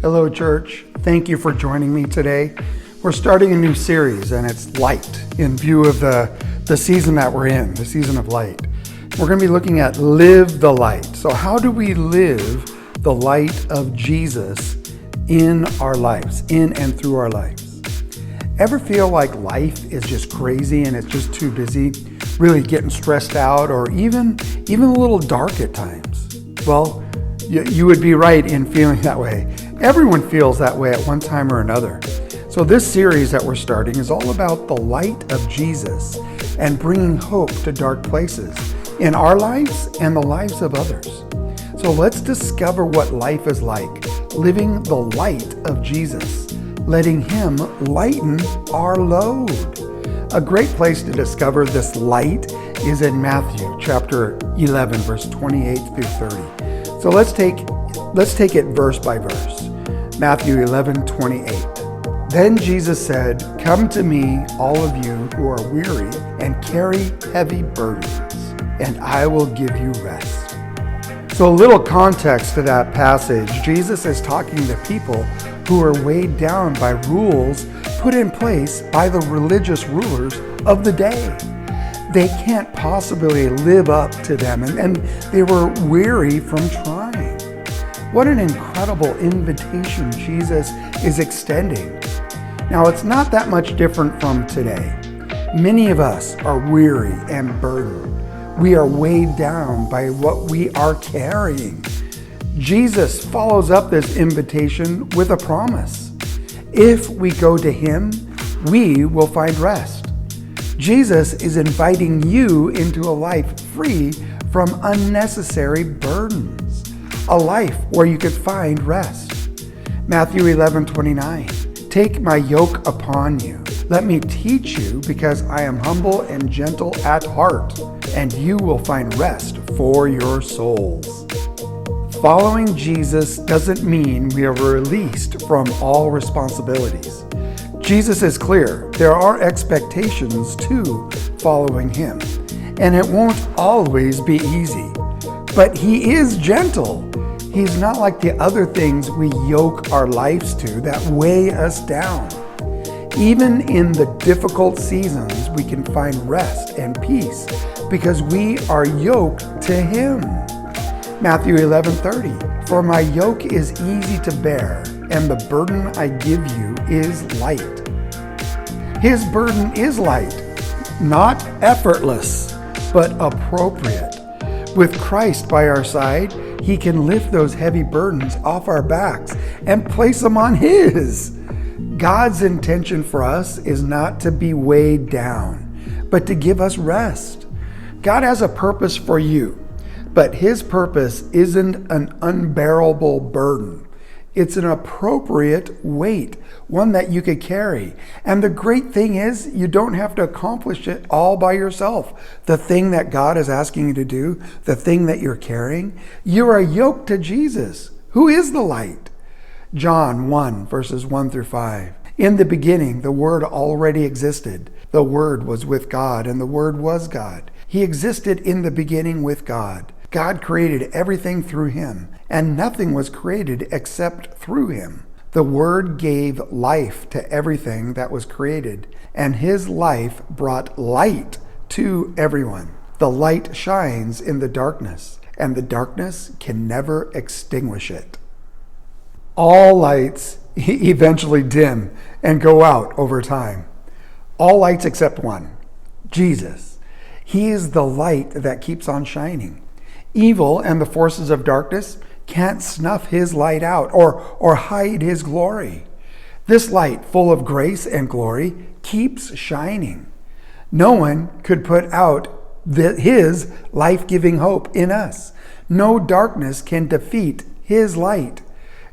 Hello, church. Thank you for joining me today. We're starting a new series, and it's Light, in view of the season that we're in, the season of light. We're going to be looking at Live the Light. So how do we live the light of Jesus in our lives, in and through our lives? Ever feel like life is just crazy and it's just too busy, really getting stressed out, or even a little dark at times? Well, you would be right in feeling that way. Everyone feels that way at one time or another. So this series that we're starting is all about the light of Jesus and bringing hope to dark places in our lives and the lives of others. So let's discover what life is like, living the light of Jesus, letting Him lighten our load. A great place to discover this light is in Matthew chapter 11, verse 28 through 30. So let's take it verse by verse. Matthew 11:28. Then Jesus said, "Come to me, all of you who are weary and carry heavy burdens, and I will give you rest." So a little context to that passage. Jesus is talking to people who are weighed down by rules put in place by the religious rulers of the day. They can't possibly live up to them, and they were weary from trying. What an incredible invitation Jesus is extending. Now, it's not that much different from today. Many of us are weary and burdened. We are weighed down by what we are carrying. Jesus follows up this invitation with a promise. If we go to Him, we will find rest. Jesus is inviting you into a life free from unnecessary burdens, a life where you could find rest. Matthew 11:29. Take my yoke upon you. Let me teach you, because I am humble and gentle at heart, and you will find rest for your souls. Following Jesus doesn't mean we are released from all responsibilities. Jesus is clear. There are expectations to following Him, and it won't always be easy. But He is gentle. He's not like the other things we yoke our lives to that weigh us down. Even in the difficult seasons, we can find rest and peace because we are yoked to Him. Matthew 11:30. For my yoke is easy to bear, and the burden I give you is light. His burden is light, not effortless, but appropriate. With Christ by our side, He can lift those heavy burdens off our backs and place them on His. God's intention for us is not to be weighed down, but to give us rest. God has a purpose for you, but His purpose isn't an unbearable burden. It's an appropriate weight, one that you could carry. And the great thing is, you don't have to accomplish it all by yourself. The thing that God is asking you to do, the thing that you're carrying, you are yoked to Jesus, who is the light. John 1, verses 1 through 5. In the beginning, the Word already existed. The Word was with God, and the Word was God. He existed in the beginning with God. God created everything through Him, and nothing was created except through Him. The Word gave life to everything that was created, and His life brought light to everyone. The light shines in the darkness, and the darkness can never extinguish it. All lights eventually dim and go out over time. All lights except one, Jesus. He is the light that keeps on shining. Evil and the forces of darkness can't snuff His light out or hide His glory. This light, full of grace and glory, keeps shining. No one could put out His life-giving hope in us. No darkness can defeat His light.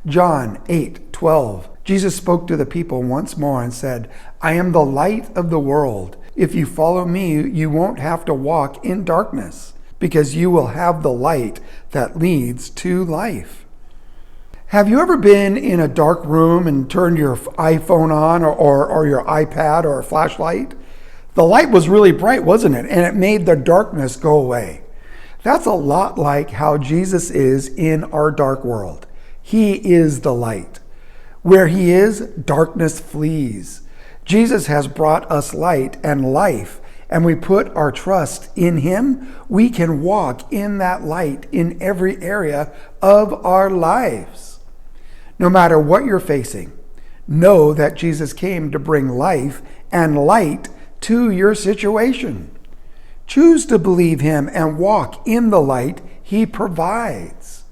John 8:12. Jesus spoke to the people once more and said, "I am the light of the world. If you follow me, you won't have to walk in darkness, because you will have the light that leads to life." Have you ever been in a dark room and turned your iPhone on or your iPad or a flashlight? The light was really bright, wasn't it? And it made the darkness go away. That's a lot like how Jesus is in our dark world. He is the light. Where he is, darkness flees. Jesus has brought us light and life, and we put our trust in him. We can walk in that light in every area of our lives. No matter what you're facing, know that Jesus came to bring life and light to your situation. Choose to believe him and walk in the light he provides.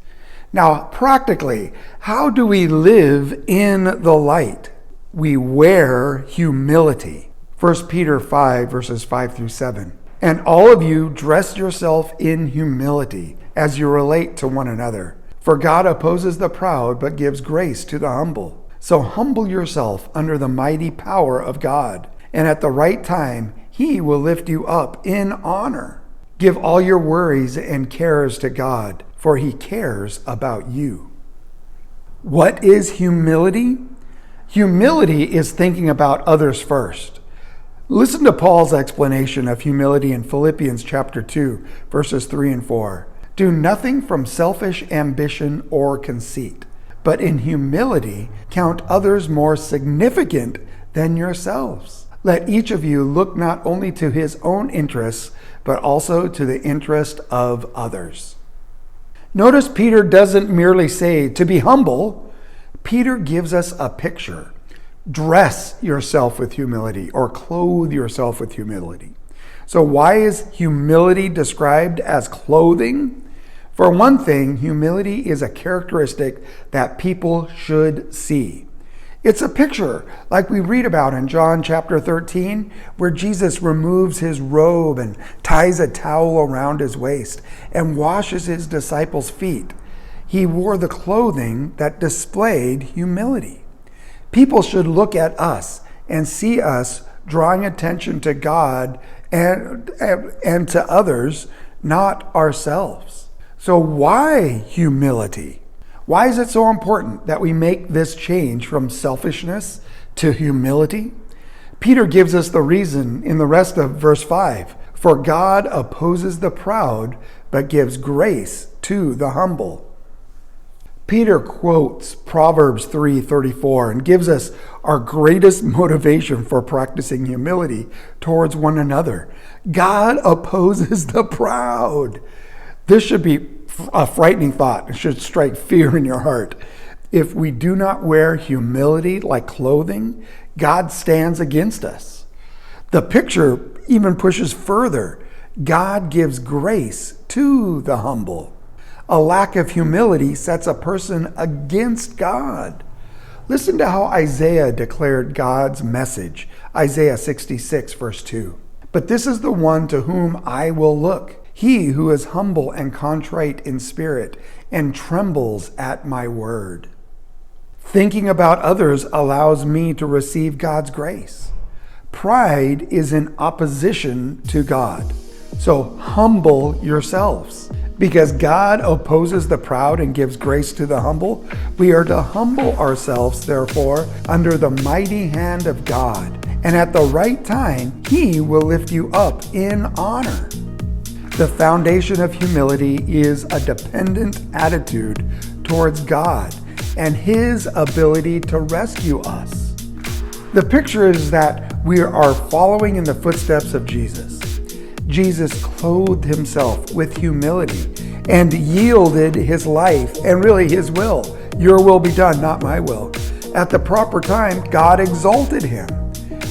Now, practically, how do we live in the light? We wear humility. 1 Peter 5, verses 5 through 7. And all of you dress yourself in humility as you relate to one another. For God opposes the proud, but gives grace to the humble. So humble yourself under the mighty power of God, and at the right time, he will lift you up in honor. Give all your worries and cares to God, for he cares about you. What is humility? Humility is thinking about others first. Listen to Paul's explanation of humility in Philippians chapter 2, verses 3 and 4. Do nothing from selfish ambition or conceit, but in humility count others more significant than yourselves. Let each of you look not only to his own interests, but also to the interest of others. Notice Peter doesn't merely say to be humble. Peter gives us a picture. Dress yourself with humility, or clothe yourself with humility. So why is humility described as clothing? For one thing, humility is a characteristic that people should see. It's a picture like we read about in John chapter 13, where Jesus removes his robe and ties a towel around his waist and washes his disciples' feet. He wore the clothing that displayed humility. People should look at us and see us drawing attention to God and to others, not ourselves. So why humility? Why is it so important that we make this change from selfishness to humility? Peter gives us the reason in the rest of verse 5. For God opposes the proud, but gives grace to the humble. Peter quotes Proverbs 3:34 and gives us our greatest motivation for practicing humility towards one another. God opposes the proud. This should be a frightening thought. It should strike fear in your heart. If we do not wear humility like clothing, God stands against us. The picture even pushes further. God gives grace to the humble. A lack of humility sets a person against God. Listen to how Isaiah declared God's message. Isaiah 66, verse 2. But this is the one to whom I will look, he who is humble and contrite in spirit and trembles at my word. Thinking about others allows me to receive God's grace. Pride is in opposition to God. So humble yourselves. Because God opposes the proud and gives grace to the humble, we are to humble ourselves, therefore, under the mighty hand of God. And at the right time, he will lift you up in honor. The foundation of humility is a dependent attitude towards God and his ability to rescue us. The picture is that we are following in the footsteps of Jesus. Jesus clothed himself with humility and yielded his life and really his will. Your will be done, not my will. At the proper time, God exalted him.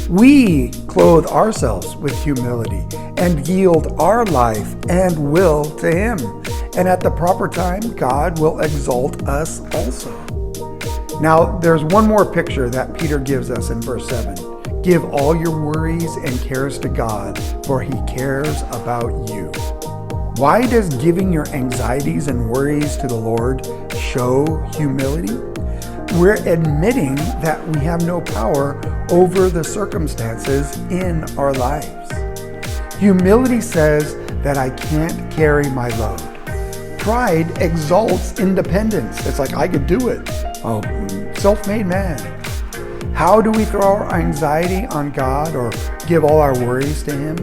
We clothe ourselves with humility and yield our life and will to him. And at the proper time, God will exalt us also. Now, there's one more picture that Peter gives us in verse 7. Give all your worries and cares to God, for he cares about you. Why does giving your anxieties and worries to the Lord show humility? We're admitting that we have no power over the circumstances in our lives. Humility says that I can't carry my load. Pride exalts independence. It's like, I could do it. Oh, self-made man. How do we throw our anxiety on God or give all our worries to him?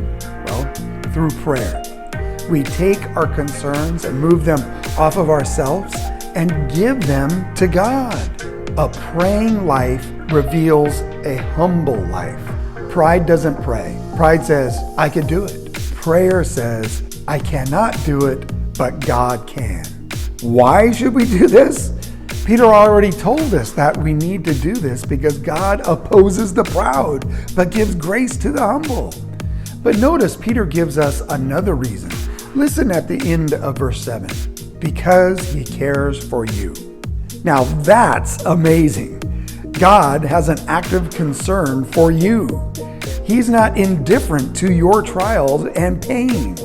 Well, through prayer. We take our concerns and move them off of ourselves and give them to God. A praying life reveals a humble life. Pride doesn't pray. Pride says, I can do it. Prayer says, I cannot do it, but God can. Why should we do this? Peter already told us that we need to do this because God opposes the proud, but gives grace to the humble. But notice Peter gives us another reason. Listen at the end of verse 7. Because he cares for you. Now that's amazing. God has an active concern for you. He's not indifferent to your trials and pains.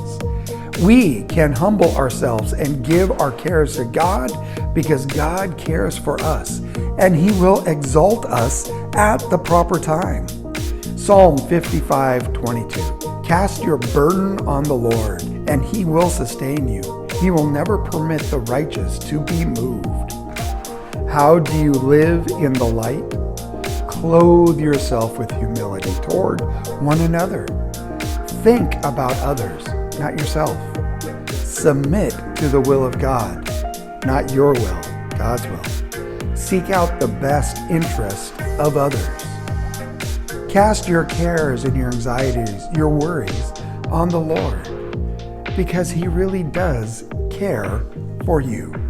We can humble ourselves and give our cares to God because God cares for us and He will exalt us at the proper time. Psalm 55:22. Cast your burden on the Lord and He will sustain you. He will never permit the righteous to be moved. How do you live in the light? Clothe yourself with humility toward one another. Think about others, not yourself. Submit to the will of God, not your will, God's will. Seek out the best interest of others. Cast your cares and your anxieties, your worries on the Lord, because He really does care for you.